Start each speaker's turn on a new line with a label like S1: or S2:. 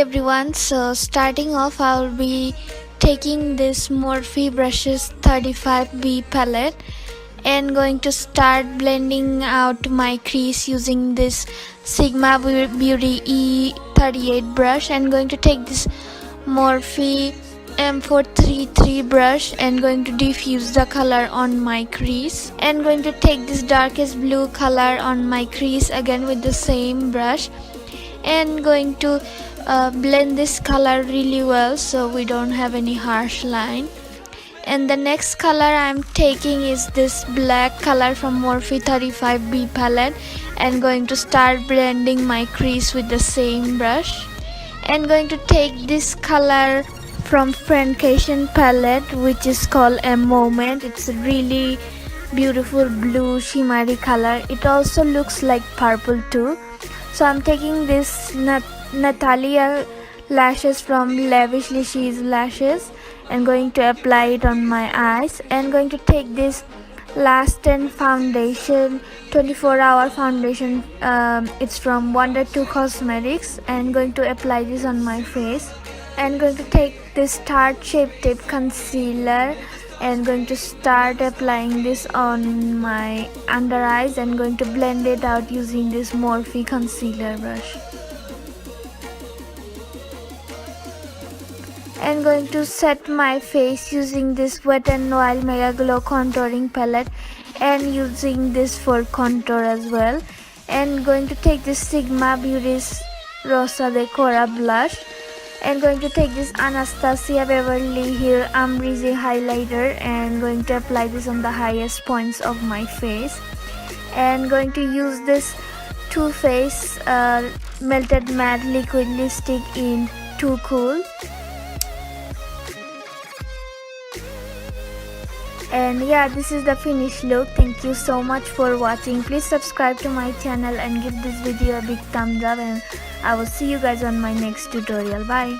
S1: everyone, so starting off I'll be taking this Morphe Brushes 35B palette and going to start blending out my crease using this Sigmabeauty E38 brush, and going to take this Morphe M433 brush and going to diffuse the color on my crease, and going to take this darkest blue color on my crease again with the same brush, and going to blend this color really well so we don't have any harsh line. And the next color I'm taking is this black color from Morphe 35B palette, and going to start blending my crease with the same brush, and going to take this color from Friendcation palette which is called A Moment. It's a really beautiful blue shimmery color. It also looks like purple too. So I'm taking this Natalia lashes from Lavishly She Is lashes and going to apply it on my eyes, and going to take this Last Stand foundation, 24-hour foundation. It's from Wunder 2 Cosmetics, and going to apply this on my face, and going to take this Tarte Shape Tape concealer and going to start applying this on my under eyes, and going to blend it out using this Morphe concealer brush, and going to set my face using this Wet n Wild Mega Glow contouring palette and using this for contour as well, and going to take this Sigmabeauty Rosa-De-cor blush, and going to take this Anastasia Beverly Hills Amrezy highlighter and going to apply this on the highest points of my face, and going to use this Too Faced melted matte liquid lipstick in Too Cool. And yeah, this is the finished look. Thank you so much for watching. Please subscribe to my channel and give this video a big thumbs up, and I will see you guys on my next tutorial. Bye.